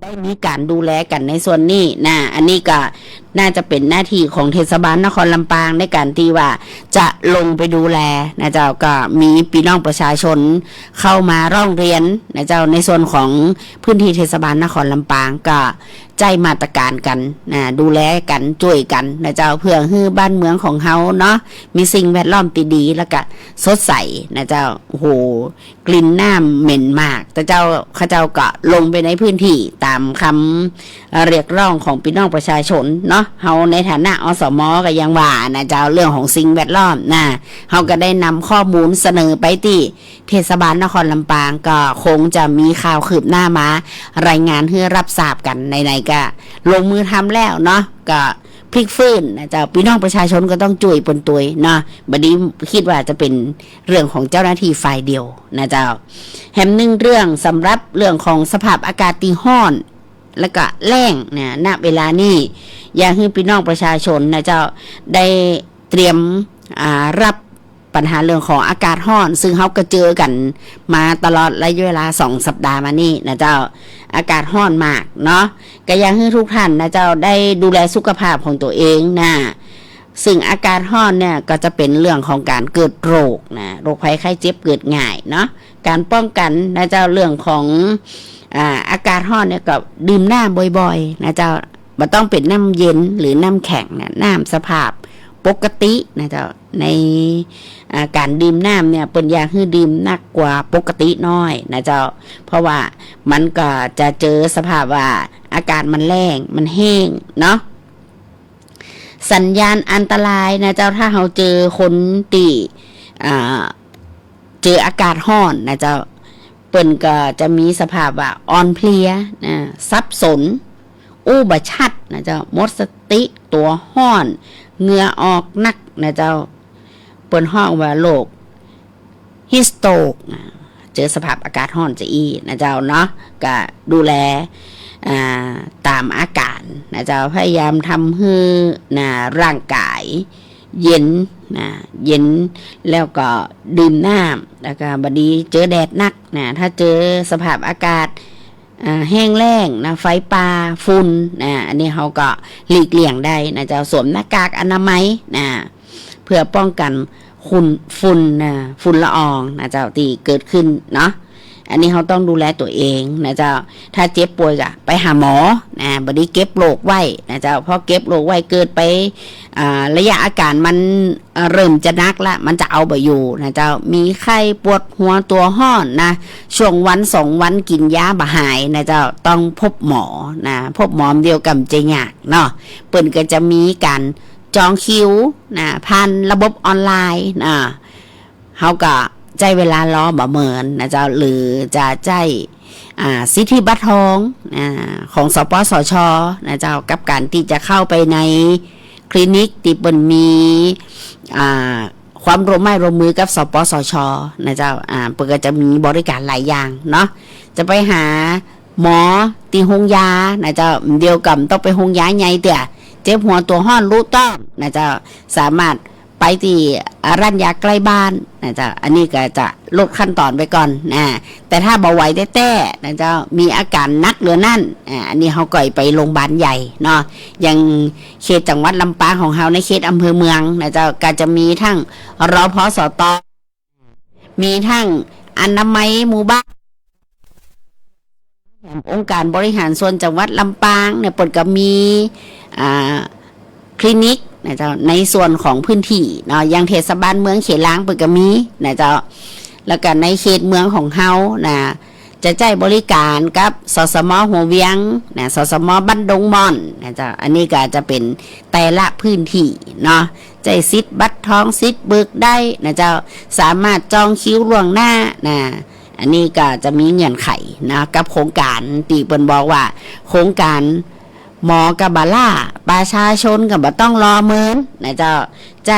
ได้มีการดูแลกันในส่วนนี้นะอันนี้ก็น่าจะเป็นหน้าที่ของเทศบาลนครลำปางในการที่ว่าจะลงไปดูแลนะเจ้าก็มีพี่น้องประชาชนเข้ามาร้องเรียนนะเจ้าในส่วนของพื้นที่เทศบาลนครลำปางก็ใจมาตรการกันนะดูแลกันช่วยกันนะเจ้าเพื่อให้บ้านเมืองของเฮาเนาะมีสิ่งแวดล้อมที่ดีแล้วก็สดใสนะเจ้าโอ้โหกลิ่นน้ำเหม็นมากแต่เจ้าข้าเจ้าก็ลงไปในพื้นที่ตามคำเรียกร้องของพี่น้องประชาชนเนาะเฮาในฐานะอสม.ก็ยังว่านะเจ้าเรื่องของสิ่งแวดล้อมนะเฮาก็ได้นำข้อมูลเสนอไปที่เทศบาลนครลำปางก็คงจะมีข่าวคืบหน้ามารายงานให้รับทราบกันในก็ลงมือทำแล้วเนาะก็พลิกฟื้นนะเจ้าพี่น้องประชาชนก็ต้องช่วยปนตัวเนาะบัดนี้คิดว่าจะเป็นเรื่องของเจ้าหน้าที่ฝ่ายเดียวนะเจ้าแถมหนึ่งเรื่องสำหรับเรื่องของสภาพอากาศที่ร้อนแล้วก็แล้งเนี่ยณเวลานี้อยากให้พี่น้องประชาชนนะเจ้าได้เตรียมรับปัญหาเรื่องของอากาศร้อนซึ่งเขาก็เจอกันมาตลอดระยะเวลา2 สัปดาห์มานี่นะเจ้าอากาศร้อนมากเนาะก็อยากให้ทุกท่านนะเจ้าได้ดูแลสุขภาพของตัวเองนะ ซึ่งอากาศร้อนเนี่ยก็จะเป็นเรื่องของการเกิดโรคนะโรคภัยไข้เจ็บเกิดง่ายเนาะการป้องกันนะเจ้าเรื่องของอากาศร้อนเนี่ยก็ดื่มน้ำบ่อยๆนะเจ้าบ่ต้องเป็นน้ำเย็นหรือน้ำแข็งนะน้ำสภาพปกตินะเจ้าในการดื่มน้ำเนี่ยเป็นอย่างให้ดื่มนักกว่าปกติน้อยนะเจ้าเพราะว่ามันก็จะเจอสภาพว่าอากาศมันแล้งมันแห้งเนาะสัญญาณอันตรายนะเจ้าถ้าเราเจอคนตีเจออากาศร้อนนะเจ้าเปิ้นก็จะมีสภาพว่าอ่อนเพลียนะสับสนอู้บ่ชัดนะเจ้าหมดสติตัวร้อนเหงื่อออกนักนะเจ้าเปิ้นฮ้องว่าโรคฮิสโตกเจอสภาพอากาศร้อนจะอีนะเจ้าเนาะก็ดูแลตามอาการนะเจ้าพยายามทำให้ร่างกายเย็นเย็นแล้วก็ดื่มน้ำแล้วก็บดีเจอแดดนักนะถ้าเจอสภาพอากาศแห้งแล้งนะไฟป่าฝุ่นอันนี้เขาก็หลีกเลี่ยงได้นะเจ้าสวมหน้ากากอนามัยนะเพื่อป้องกันฝุ่นละอองนะเจ้าที่เกิดขึ้นเนาะอันนี้เขาต้องดูแลตัวเองนะเจ้าถ้าเจ็บป่วยก็ไปหาหมอนะบดีเก็บโรคไว้นะเจ้าพอเก็บโรคไว้เกิดไประยะอาการมันเริ่มจะนักละมันจะเอาไปอยู่นะเจ้ามีไข้ปวดหัวตัวห้อนนะช่วงวัน2 วันกินยาบ่หายนะเจ้าต้องพบหมอนะพบหมอเดียวกับใจยากเนาะเปิ้นก็จะมีการจองคิวนะผ่านระบบออนไลน์นะเขาก็ใจเวลารอบ่เหมือนนะเจ้าหรือจะใจสิทธิบัตรทองของสปสชนะเจ้ากับการที่จะเข้าไปในคลินิกที่เปิ้นมีความร่วมมือกับสปสชนะเจ้าเปิ้นก็จะมีบริการหลายอย่างเนาะจะไปหาหมอตีโรงยานะเจ้าเดียวกับต้องไปโรงยาใหญ่เตี่ยเจ็บหัวตัวห้อนรู้ต้องนะเจ้าสามารถไปที่ร้านยาใกล้บ้านนะเจ้าอันนี้ก็จะลดขั้นตอนไปก่อนนะแต่ถ้าเบาไหวแต่นะเจ้ามีอาการนักเหลือนั่นอันนี้เขาก็ไปโรงพยาบาลใหญ่เนาะอย่างเขตจังหวัดลำปางของเขาในเขตอำเภอเมืองนะเจ้าก็จะมีทั้งรพสตมีทั้งอนามัยหมู่บ้านองค์การบริหารส่วนจังหวัดลำปางเนี่ยเปิดก็มีคลินิกนะเจ้าในส่วนของพื้นที่เนาะอย่างเทศบาลเมืองเขตล้างเปิดก็มีนะเจ้าแล้วก็ในเขตเมืองของเฮานะจะใจบริการกับสสม.หัวเวียงนะสสม.บ้านดงม่อนนะเจ้าอันนี้ก็จะเป็นแต่ละพื้นที่เนาะใจสิทธิ์บัตรทองสิทธิ์เบิกได้นะเจ้าสามารถจองคิวล่วงหน้านะอันนี้ก็จะมีเงื่อนไขนะกับโครงการตีเปิ้นบอกว่าโครงการหมอกับบาล่าประชาชนกับบ่ต้องรอเมินนะเจ้าใจ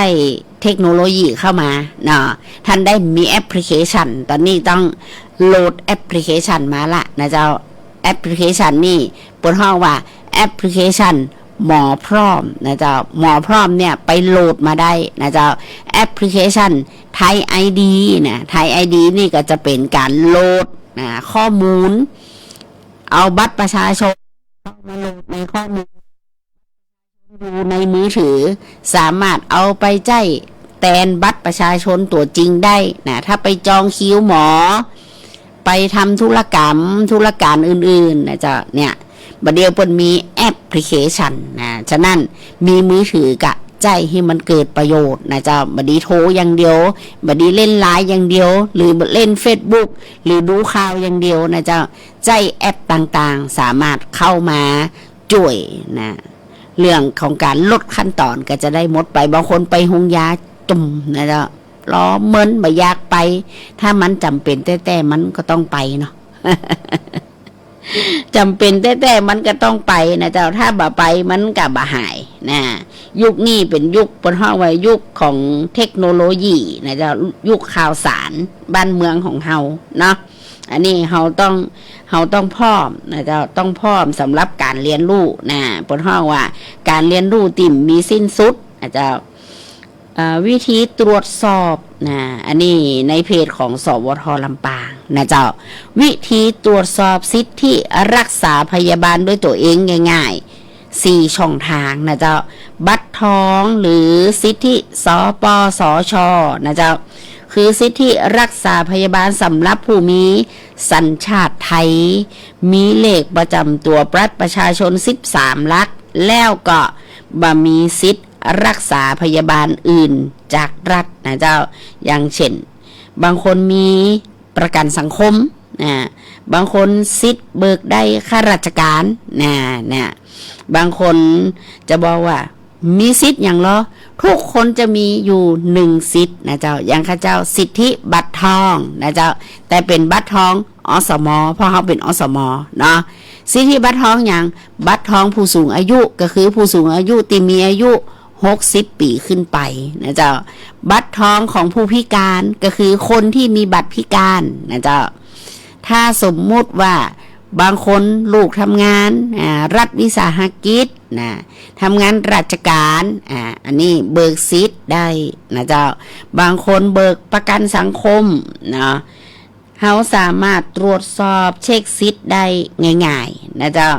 เทคโนโลยีเข้ามาเนาะท่านได้มีแอปพลิเคชันตอนนี้ต้องโหลดแอปพลิเคชันมาละนะเจ้าแอปพลิเคชันนี่เปิดห้องว่าแอปพลิเคชันหมอพร้อมนะเจ้าหมอพร้อมเนี่ยไปโหลดมาได้นะเจ้าแอปพลิเคชันไทย ID นะไทย ID นี่ก็จะเป็นการโหลดนะข้อมูลเอาบัตรประชาชนเข้ามาโหลดในข้อมูลดูในมือถือสามารถเอาไปใจแทนบัตรประชาชนตัวจริงได้นะถ้าไปจองคิวหมอไปทำธุรการอื่นๆนะเจ้าเนี่ยบัดเดียวเปิ้นมีแอปพลิเคชันนะฉะนั้นมีมือถือกะใจให้มันเกิดประโยชน์นะเจ้าบัดดีโทรอย่างเดียวบัดดีเล่นไลน์อย่างเดียวหรือเล่น Facebook หรือดูข่าวอย่างเดียวนะเจ้าใจแอปต่างๆสามารถเข้ามาช่วยนะเรื่องของการลดขั้นตอนก็จะได้หมดไปบางคนไปห้องยาตุ่มนะเจ้าล้อเมินบ่อยากไปถ้ามันจำเป็นแต่มันก็ต้องไปเนาะ จำเป็นแต่มันก็ต้องไปนะเจ้าถ้าบ่ไปมันก็บ่หายนะยุคนี้เป็นยุคเปิ้นฮ้องว่ายุคของเทคโนโลยีนะเจ้ายุคข่าวสารบ้านเมืองของเฮาเนาะอันนี้เฮาต้องพร้อมนะเจ้าต้องพร้อมสำหรับการเรียนรู้นะเปิ้นฮ้องว่าการเรียนรู้ติ่มมีสิ้นสุดนะเจ้าวิธีตรวจสอบนะอันนี้ในเพจของสวท.ลำปางนะเจ้าวิธีตรวจสอบสิทธิรักษาพยาบาลด้วยตัวเองง่าย 4 ช่องทางนะเจ้าบัตรทองหรือสิทธิสปสชนะเจ้าคือสิทธิรักษาพยาบาลสำหรับผู้มีสัญชาติไทยมีเลขประจำตัวบัตรประชาชน13 หลักแล้วก็บ่มีสิทธิรักษาพยาบาลอื่นจากรัฐนะเจ้าอย่างเช่นบางคนมีประกันสังคมบางคนสิทธิ์เบิกได้ข้าราชการเนี่ยบางคนจะบอกว่ามีสิทธิ์อย่างเหรอทุกคนจะมีอยู่1สิทธิ์นะเจ้าอย่างข้าเจ้าสิทธิบัตรทองนะเจ้าแต่เป็นบัตรทองอสมเพราะเขาเป็นอสมเนาะสิทธิบัตรทองอย่างบัตรทองผู้สูงอายุก็คือผู้สูงอายุที่มีอายุ60 ปีขึ้นไปนะเจ้าบัตรทองของผู้พิการก็คือคนที่มีบัตรพิการนะเจ้าถ้าสมมุติว่าบางคนลูกทำงานรัฐวิสาหกิจนะทำงานราชการอันนี้เบิกสิทธิ์ได้นะเจ้าบางคนเบิกประกันสังคมนะเขาสามารถตรวจสอบเช็คสิทธิ์ได้ง่ายๆนะเจ้า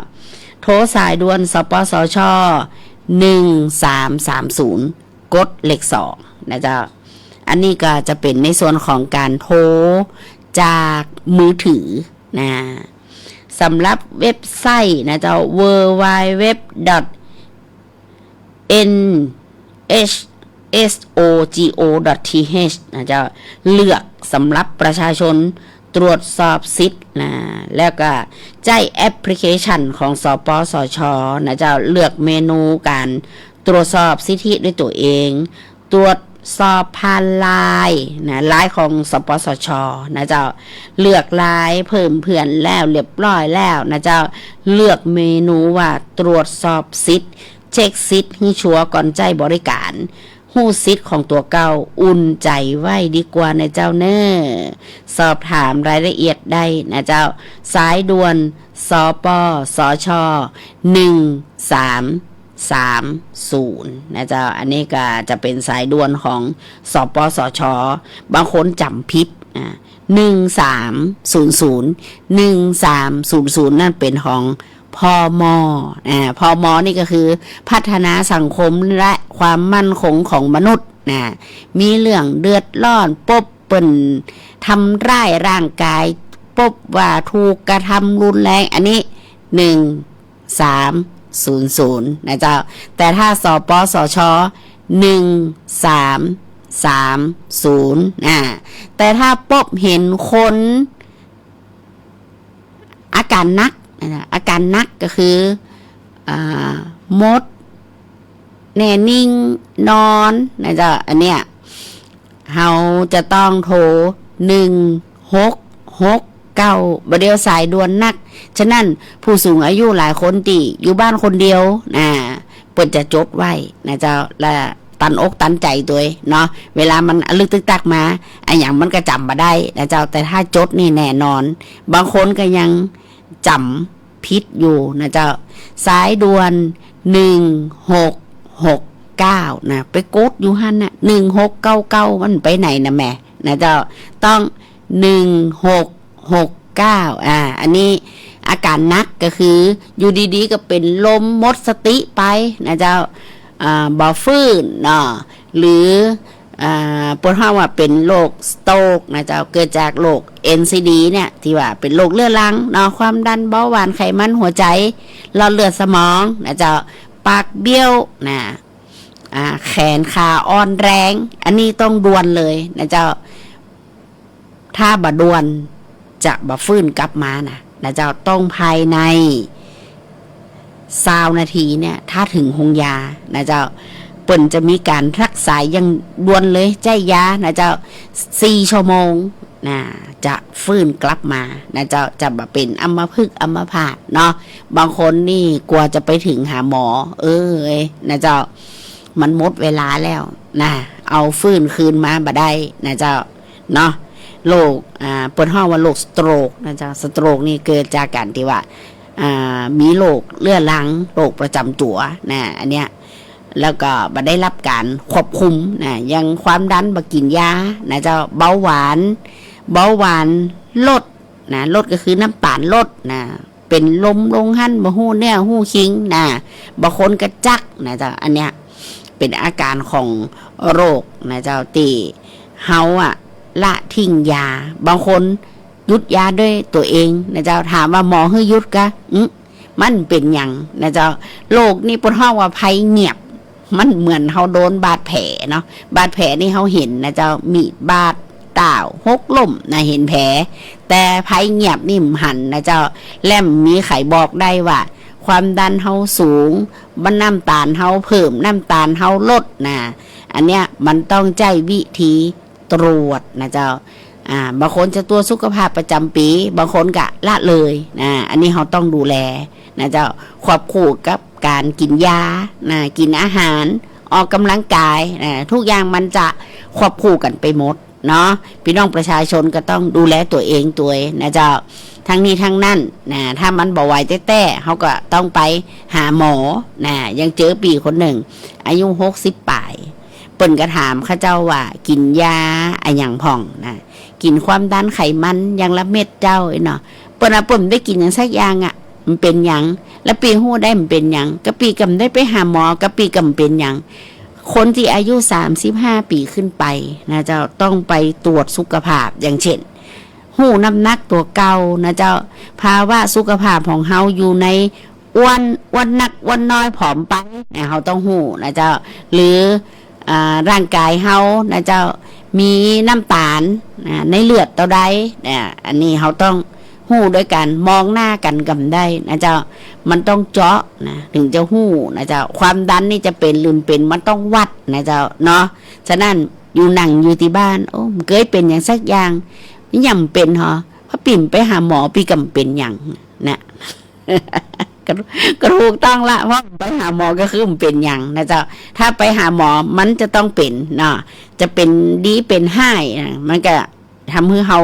โทรสายด่วนสปสช1330กดเลข2นะเจ้าอันนี้ก็จะเป็นในส่วนของการโทรจากมือถือนะสำหรับเว็บไซต์นะเจ้า www.nhsogo.th นะเจ้าเลือกสำหรับประชาชนตรวจสอบสิทธิ์นะแล้วก็ใช้แอปพลิเคชันของสปสชนะเจ้าเลือกเมนูการตรวจสอบสิทธิด้วยตัวเองตรวจสอบผ่านไลน์นะไลน์ของสปสชนะเจ้าเลือกไลน์เพิ่มเพื่อนแล้วเรียบร้อยแล้วนะเจ้าเลือกเมนูว่าตรวจสอบสิทธิ์เช็คสิทธิ์ให้ชัวร์ก่อนใจบริการหู้สิทธิ์ของตัวเก่าอุ่นใจไว้ดีกว่านะเจ้าเน้อสอบถามรายละเอียดได้นะเจ้าสายด่วนสปสช1330นะเจ้าอันนี้ก็จะเป็นสายด่วนของสปสชบางคนจำผิด1300นั่นเป็นของพมพมนี่ก็คือพัฒนาสังคมและความมั่นคงของมนุษย์มีเรื่องเดือดร้อนปบเปิ่นทำร้ายร่างกายปบว่าถูกกระทำรุนแรงอันนี้1300นะเจ้าแต่ถ้าสปสช1330แต่ถ้าปบเห็นคนอาการหนักอาการหนักก็คือมดแน่นิ่งนอนนะเจ้าอันเนี้ยเราจะต้องโทร1669บ่เดียวสายด่วนนักฉะนั้นผู้สูงอายุหลายคนที่อยู่บ้านคนเดียวเปิดจะจดไว้นะเจ้าและตันอกตันใจตัวเนาะเวลามันลึกตึกตักมาไอ้อย่างมันก็จำมาได้นะเจ้าแต่ถ้าจดนี่แน่นอนบางคนก็ยังจำพิษอยู่นะเจ้าสายด่วน1669นะไปกดอยู่หั่นน่ะ1699มันไปไหนนะแม่นะเจ้าต้อง1669อันนี้อาการหนักก็คืออยู่ดีๆก็เป็นลมหมดสติไปนะเจ้าบ่ฟื้นเนาะหรือปวดหัวว่าเป็นโรคสโตรกนะเจ้าเกิดจากโรค NCD เนี่ยที่ว่าเป็นโรคเรื้อรังเนาะความดันเบาหวานไขมันหัวใจหลอดเลือดสมองนะเจ้าปากเบี้ยวนะแขนขาอ่อนแรงอันนี้ต้องด่วนเลยนะเจ้าถ้าบ่ด่วนจะบ่ฟื้นกลับมานะเจ้าต้องภายใน20 นาทีเนี่ยถ้าถึงโรงยานะเจ้าเปิ่นจะมีการรักษาอย่างด่วนเลยใจยานะเจ้า4 ชั่วโมงนะจะฟื้นกลับมานะเจ้าจะแบบเป็นอัมพฤกษ์อัมพาตเนาะบางคนนี่กลัวจะไปถึงหาหมอนะเจ้ามันหมดเวลาแล้วนะเอาฟื้นคืนมาบ่ได้นะเจ้าเนาะโรคเปิ่นฮ้องว่าโรคสโตรกนะเจ้าสโตรกนี่เกิดจากการที่ว่ามีโรคเรื้อรังโรคประจำตัวนะอันเนี้ยแล้วก็บ่ได้รับการควบคุมนะยังความดันบ่กินยานะเจ้าเบาหวานลดนะลดก็คือน้ำตาลลดนะ เป็นลมลงหั่นบ่ฮู้แนวฮู้คิงนะบางคนก็จักนะเจ้าอันเนี้ยเป็นอาการของโรคนะเจ้าตีเฮาละทิ้งยาบางคนหยุดยาด้วยตัวเองนะเจ้าถามว่าหมอให้หยุดกะมันเป็นหยังนะเจ้าโรคนี่ปวดห้องว่าภัยเงียบมันเหมือนเฮาโดนบาดแผลเนาะบาดแผลนี่เฮาเห็นนะเจ้ามีบาดต่าวหกล้มนะเห็นแผลแต่ภัยเงียบนี่หันนะเจ้าแล่มมีไขบอกได้ว่าความดันเฮาสูงบันน้ำตาลเฮาเพิ่มน้ำตาลเฮาลดนะอันเนี้ยมันต้องใจวิธีตรวจนะเจ้าบางคนจะตรวจสุขภาพประจำปีบางคนก็ละเลยนะอันนี้เราต้องดูแลนะเจ้าควบคู่กับการกินยานะกินอาหารออกกำลังกายนะทุกอย่างมันจะควบคู่กันไปหมดเนาะพี่น้องประชาชนก็ต้องดูแลตัวเองตัวนะเจ้าทั้งนี้ทั้งนั้นนะถ้ามันบ่ไหวแต่เขาก็ต้องไปหาหมอนะยังเจอปีคนหนึ่งอายุ60 ป่ายเปิ่นก็ถามข้าเจ้าว่ากินยาอะไรอย่างพ่องนะกินความดันไขมันอย่างละเม็ดเจ้าเนาะเปิ่นได้กินอย่างสักอย่างมันเป็นอย่างแล้วปีหู้ได้มันเป็นอย่างก็ปีกำได้ไปหาหมอก็ปีกำเป็นอย่างคนที่อายุ35 ปีขึ้นไปนะเจ้าต้องไปตรวจสุขภาพอย่างเช่นหูน้ำหนักตัวเก่านะเจ้าภาวะสุขภาพของเฮาอยู่ในอ้วนหนักอ้วนน้อยผอมไปนะเฮาต้องหูนะเจ้าหรือร่างกายเฮานะเจ้ามีน้ำตาลในเลือดเท่าใดอันนี้เฮาต้องหู้ด้วยกันมองหน้ากันกำได้นะเจ้ามันต้องเจาะนะถึงจะหู้นะเจ้าความดันนี่จะเป็นลืมเป็นมันต้องวัดนะเจ้าเนาะฉะนั้นอยู่นั่งอยู่ที่บ้านโอ้เคยเป็นอย่างสักอย่างย่ำเป็นเหรอพอปิ่มไปหาหมอปีกำเป็นอย่างนะก็ถูกต้องละเพราะไปหาหมอก็คือมันเป็นอย่างนะเจ้าถ้าไปหาหมอมันจะต้องเป็นเนาะจะเป็นดีเป็นให้มันก็ทำให้เฮา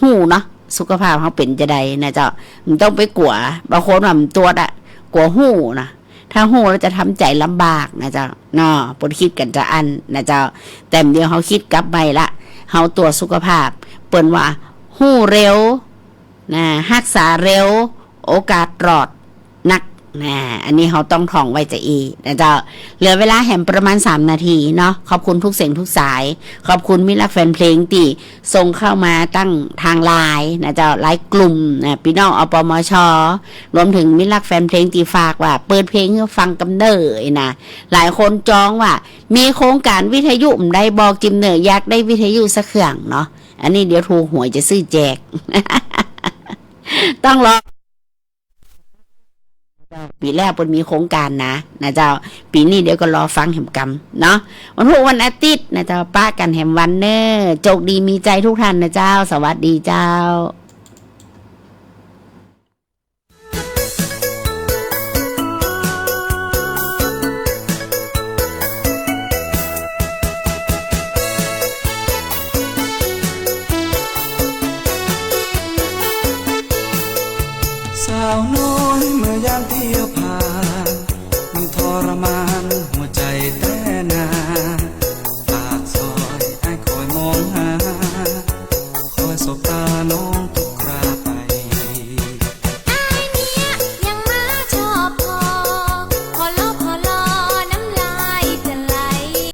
หู้เนาะสุขภาพเขาเป็นจะใดนะเจ้ามันต้องไปกลัวบางคนมันตัวกลัวหู้นะถ้าหู้เราจะทำใจลำบากนะเจ้าเนาะปนคิดกันจะอันนะเจ้าแต่เดียวเขาคิดกลับไปละเขาตัวสุขภาพเปิ่นว่าหู้เร็วนะรักษาเร็วโอกาสรอดนักอันนี้เขาต้องท่องไว้จะอีนะเจ้าเหลือเวลาแหมประมาณ3 นาทีเนาะขอบคุณทุกเสียงทุกสายขอบคุณมิตรรักแฟนเพลงที่ส่งเข้ามาตั้งทางไลน์นะเจ้าไลน์กลุ่มนะพี่น้องอปมช.รวมถึงมิตรรักแฟนเพลงที่ฝากว่าเปิดเพลงให้ฟังกำเนิดนะหลายคนจองว่ามีโครงการวิทยุได้บอกจิมเนอร์อยากได้วิทยุสักเครื่องเนาะอันนี้เดี๋ยวถูกหวยจะซื้อแจก ต้องรอปีแรกมันมีโครงการนะเจ้าปีนี้เดี๋ยวก็รอฟังแหมกรรมเนาะวันพุธวันอาทิตย์นะเจ้าป้ากันแหมวันเนอร์โชคดีมีใจทุกท่านนะเจ้าสวัสดีเจ้า